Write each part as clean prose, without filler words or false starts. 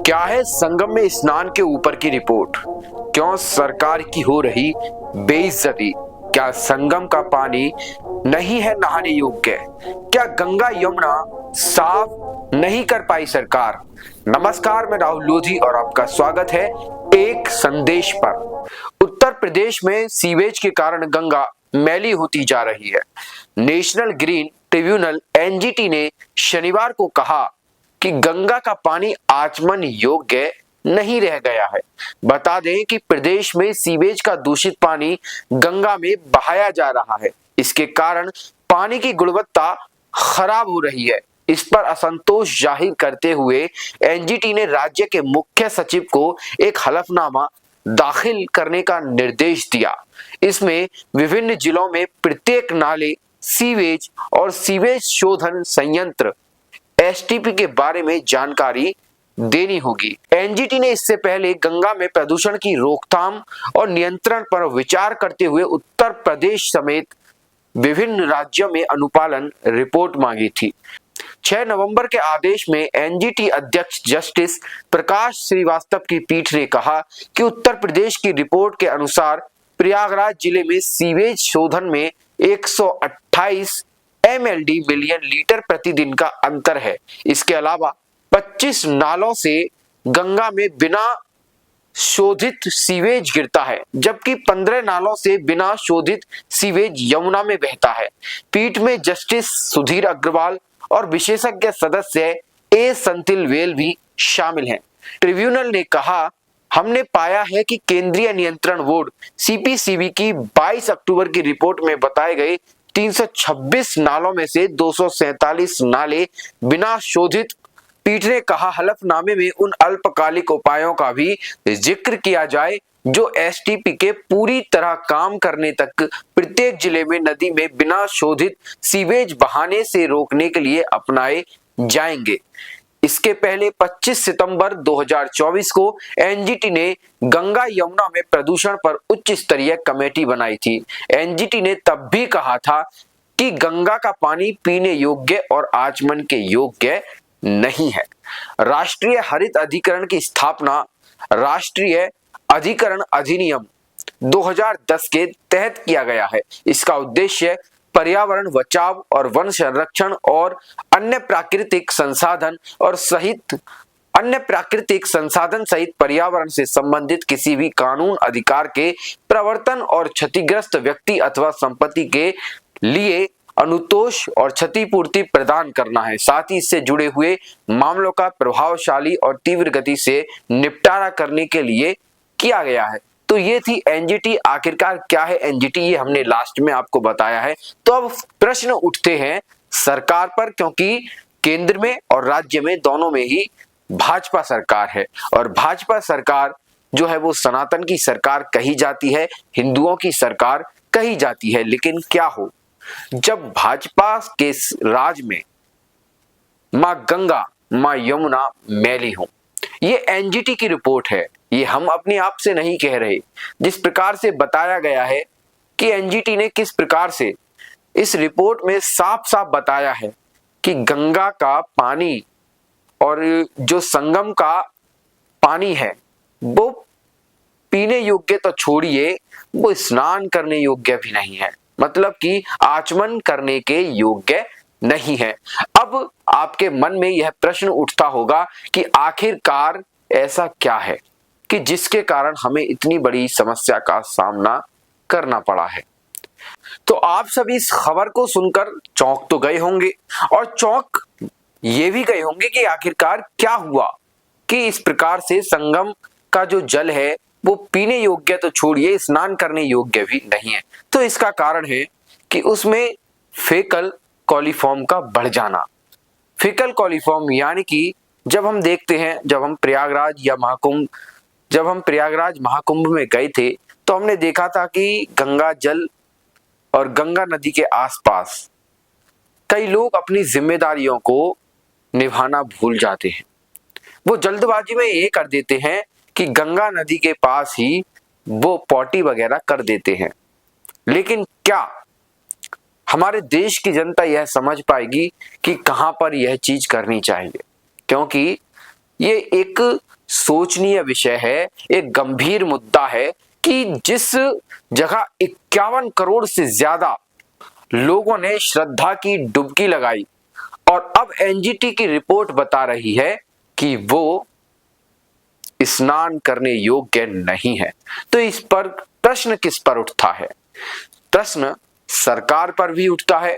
क्या है संगम में स्नान के ऊपर की रिपोर्ट? क्यों सरकार की हो रही बेइज्जती? क्या संगम का पानी नहीं है नहाने योग्य? क्या गंगा यमुना साफ नहीं कर पाई सरकार? नमस्कार, मैं राहुल लोधी और आपका स्वागत है एक संदेश पर। उत्तर प्रदेश में सीवेज के कारण गंगा मैली होती जा रही है। नेशनल ग्रीन ट्रिब्यूनल एनजीटी ने शनिवार को कहा कि गंगा का पानी आचमन योग्य नहीं रह गया है। बता दें कि प्रदेश में सीवेज का दूषित पानी गंगा में बहाया जा रहा है। इसके कारण पानी की गुणवत्ता खराब हो रही है। इस पर असंतोष जाहिर करते हुए एनजीटी ने राज्य के मुख्य सचिव को एक हलफनामा दाखिल करने का निर्देश दिया। इसमें विभिन्न जिलों में प्रत्येक नाले, सीवेज और सीवेज शोधन संयंत्र एसटीपी के बारे में जानकारी देनी होगी। एनजीटी ने इससे पहले गंगा में प्रदूषण की रोकथाम और नियंत्रण पर विचार करते हुए उत्तर प्रदेश समेत विभिन्न राज्यों में अनुपालन रिपोर्ट मांगी थी। 6 नवंबर के आदेश में एनजीटी अध्यक्ष जस्टिस प्रकाश श्रीवास्तव की पीठ ने कहा कि उत्तर प्रदेश की रिपोर्ट के अनुसार प्रयागराज जिले में सीवेज शोधन में 128 एमएलडी मिलियन लीटर प्रतिदिन का अंतर है। इसके अलावा 25 नालों से गंगा में बिना शोधित सीवेज गिरता है, जबकि 15 नालों से बिना शोधित सीवेज यमुना में बहता है। पीठ में जस्टिस सुधीर अग्रवाल और विशेषज्ञ सदस्य ए संतिलवेल भी शामिल हैं। ट्रिब्यूनल ने कहा, हमने पाया है कि केंद्रीय नियंत्रण बोर्ड सीपीसीबी की 22 अक्टूबर की रिपोर्ट में बताए गए 326 नालों में से 247 नाले बिना शोधित। पीठ ने कहा, हलफनामे में उन अल्पकालिक उपायों का भी जिक्र किया जाए जो एसटीपी के पूरी तरह काम करने तक प्रत्येक जिले में नदी में बिना शोधित सीवेज बहाने से रोकने के लिए अपनाए जाएंगे। इसके पहले 25 सितंबर 2024 को एनजीटी ने गंगा यमुना में प्रदूषण पर उच्च स्तरीय कमेटी बनाई थी। एनजीटी ने तब भी कहा था कि गंगा का पानी पीने योग्य और आचमन के योग्य नहीं है। राष्ट्रीय हरित अधिकरण की स्थापना राष्ट्रीय अधिकरण अधिनियम 2010 के तहत किया गया है। इसका उद्देश्य पर्यावरण बचाव और वन संरक्षण और अन्य प्राकृतिक संसाधन सहित पर्यावरण से संबंधित किसी भी कानून अधिकार के प्रवर्तन और क्षतिग्रस्त व्यक्ति अथवा संपत्ति के लिए अनुतोष और क्षतिपूर्ति प्रदान करना है। साथ ही इससे जुड़े हुए मामलों का प्रभावशाली और तीव्र गति से निपटारा करने के लिए किया गया है। तो ये थी एनजीटी। आखिरकार क्या है एनजीटी, ये हमने लास्ट में आपको बताया है। तो अब प्रश्न उठते हैं सरकार पर, क्योंकि केंद्र में और राज्य में दोनों में ही भाजपा सरकार है और भाजपा सरकार जो है वो सनातन की सरकार कही जाती है, हिंदुओं की सरकार कही जाती है। लेकिन क्या हो जब भाजपा के राज में मां गंगा, मां यमुना मैली हो? ये एनजीटी की रिपोर्ट है, ये हम अपने आप से नहीं कह रहे। जिस प्रकार से बताया गया है कि एनजीटी ने किस प्रकार से इस रिपोर्ट में साफ साफ बताया है कि गंगा का पानी और जो संगम का पानी है वो पीने योग्य तो छोड़िए, वो स्नान करने योग्य भी नहीं है, मतलब कि आचमन करने के योग्य नहीं है। अब आपके मन में यह प्रश्न उठता होगा कि आखिरकार ऐसा क्या है कि जिसके कारण हमें इतनी बड़ी समस्या का सामना करना पड़ा है। तो आप सभी इस खबर को सुनकर चौंक तो गए होंगे और चौंक ये भी गए होंगे कि आखिरकार क्या हुआ कि इस प्रकार से संगम का जो जल है वो पीने योग्य तो छोड़िए, स्नान करने योग्य भी नहीं है। तो इसका कारण है कि उसमें फेकल कॉलीफॉर्म का बढ़ जाना। फेकल कॉलीफॉर्म यानी कि जब हम देखते हैं, जब हम प्रयागराज महाकुंभ में गए थे तो हमने देखा था कि गंगा जल और गंगा नदी के आसपास कई लोग अपनी जिम्मेदारियों को निभाना भूल जाते हैं। वो जल्दबाजी में ये कर देते हैं कि गंगा नदी के पास ही वो पॉटी वगैरह कर देते हैं। लेकिन क्या हमारे देश की जनता यह समझ पाएगी कि कहां पर यह चीज करनी चाहिए? क्योंकि ये एक सोचनीय विषय है, एक गंभीर मुद्दा है कि जिस जगह 51 करोड़ से ज्यादा लोगों ने श्रद्धा की डुबकी लगाई और अब एनजीटी की रिपोर्ट बता रही है कि वो स्नान करने योग्य नहीं है, तो इस पर प्रश्न किस पर उठता है? प्रश्न सरकार पर भी उठता है,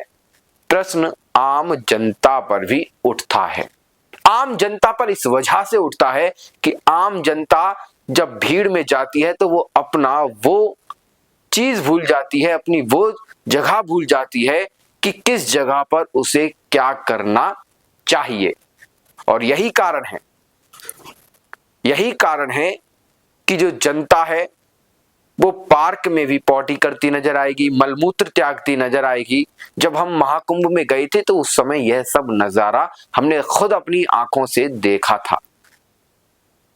प्रश्न आम जनता पर भी उठता है। आम जनता पर इस वजह से उठता है कि आम जनता जब भीड़ में जाती है तो वो अपना वो चीज भूल जाती है, अपनी वो जगह भूल जाती है कि किस जगह पर उसे क्या करना चाहिए। और यही कारण है कि जो जनता है वो पार्क में भी पॉटी करती नजर आएगी, मलमूत्र त्यागती नजर आएगी। जब हम महाकुंभ में गए थे तो उस समय यह सब नजारा हमने खुद अपनी आंखों से देखा था।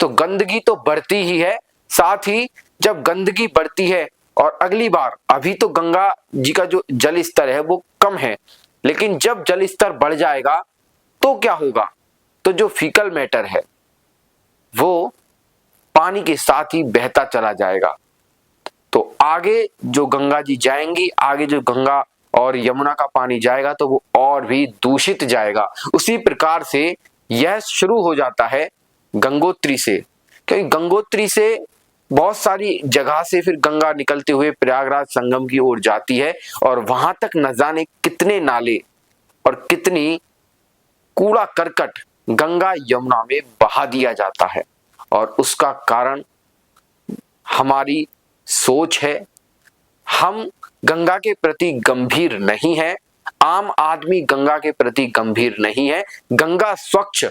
तो गंदगी तो बढ़ती ही है, साथ ही जब गंदगी बढ़ती है और अगली बार, अभी तो गंगा जी का जो जल स्तर है वो कम है, लेकिन जब जल स्तर बढ़ जाएगा तो क्या होगा? तो जो फीकल मैटर है वो पानी के साथ ही बहता चला जाएगा। तो आगे जो गंगा जी जाएंगी, आगे जो गंगा और यमुना का पानी जाएगा तो वो और भी दूषित जाएगा। उसी प्रकार से यह शुरू हो जाता है गंगोत्री से, क्योंकि गंगोत्री से बहुत सारी जगह से फिर गंगा निकलते हुए प्रयागराज संगम की ओर जाती है और वहां तक न जाने कितने नाले और कितनी कूड़ा करकट गंगा यमुना में बहा दिया जाता है। और उसका कारण हमारी सोच है। हम गंगा के प्रति गंभीर नहीं है, आम आदमी गंगा के प्रति गंभीर नहीं है। गंगा स्वच्छ,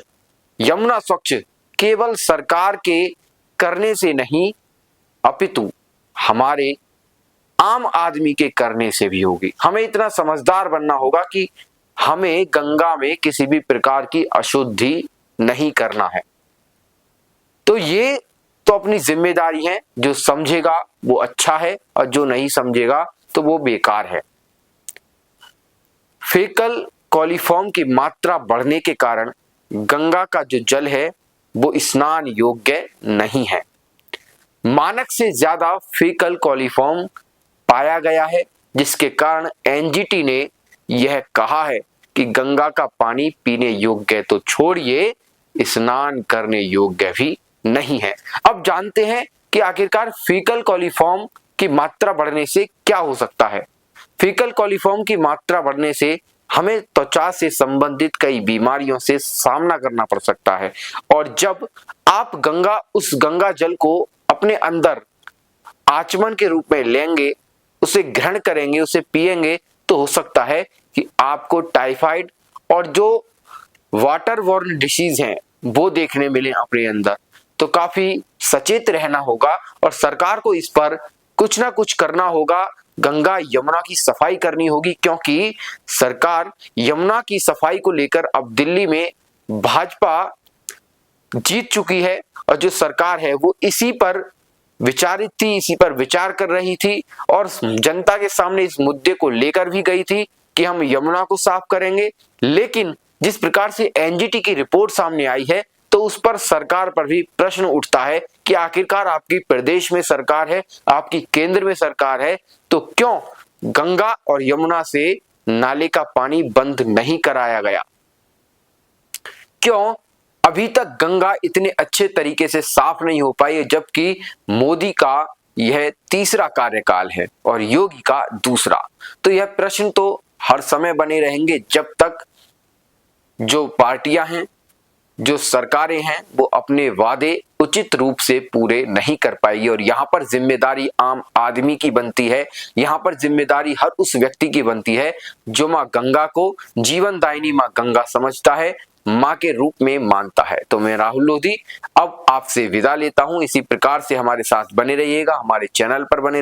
यमुना स्वच्छ केवल सरकार के करने से नहीं अपितु हमारे आम आदमी के करने से भी होगी। हमें इतना समझदार बनना होगा कि हमें गंगा में किसी भी प्रकार की अशुद्धि नहीं करना है। तो ये तो अपनी जिम्मेदारी है, जो समझेगा वो अच्छा है और जो नहीं समझेगा तो वो बेकार है। फेकल कॉलीफॉर्म की मात्रा बढ़ने के कारण गंगा का जो जल है वो स्नान योग्य नहीं है। मानक से ज्यादा फेकल कॉलीफॉर्म पाया गया है, जिसके कारण एनजीटी ने यह कहा है कि गंगा का पानी पीने योग्य तो छोड़िए, स्नान करने योग्य भी नहीं है। अब जानते हैं कि आखिरकार फीकल कॉलीफॉर्म की मात्रा बढ़ने से क्या हो सकता है। फीकल कॉलीफॉर्म की मात्रा बढ़ने से हमें त्वचा से संबंधित कई बीमारियों से सामना करना पड़ सकता है। और जब आप उस गंगा जल को अपने अंदर आचमन के रूप में लेंगे, उसे ग्रहण करेंगे, उसे पिएंगे, तो हो सकता है कि आपको टाइफाइड और जो वाटर बॉर्न डिसीज हैं वो देखने मिले अपने अंदर। तो काफी सचेत रहना होगा और सरकार को इस पर कुछ ना कुछ करना होगा। गंगा यमुना की सफाई करनी होगी, क्योंकि सरकार यमुना की सफाई को लेकर अब दिल्ली में भाजपा जीत चुकी है और जो सरकार है वो इसी पर विचारित थी, इसी पर विचार कर रही थी और जनता के सामने इस मुद्दे को लेकर भी गई थी कि हम यमुना को साफ करेंगे। लेकिन जिस प्रकार से एनजीटी की रिपोर्ट सामने आई है तो उस पर सरकार पर भी प्रश्न उठता है कि आखिरकार आपकी प्रदेश में सरकार है, आपकी केंद्र में सरकार है, तो क्यों गंगा और यमुना से नाले का पानी बंद नहीं कराया गया? क्यों अभी तक गंगा इतने अच्छे तरीके से साफ नहीं हो पाई है, जबकि मोदी का यह तीसरा कार्यकाल है और योगी का दूसरा? तो यह प्रश्न तो हर समय बने रहेंगे जब तक जो पार्टियां हैं, जो सरकारें हैं, वो अपने वादे उचित रूप से पूरे नहीं कर पाएगी। और यहाँ पर जिम्मेदारी आम आदमी की बनती है, यहाँ पर जिम्मेदारी हर उस व्यक्ति की बनती है जो माँ गंगा को जीवनदायिनी माँ गंगा समझता है, माँ के रूप में मानता है। तो मैं राहुल लोधी अब आपसे विदा लेता हूँ। इसी प्रकार से हमारे साथ बने रहिएगा, हमारे चैनल पर बने रहिएगा।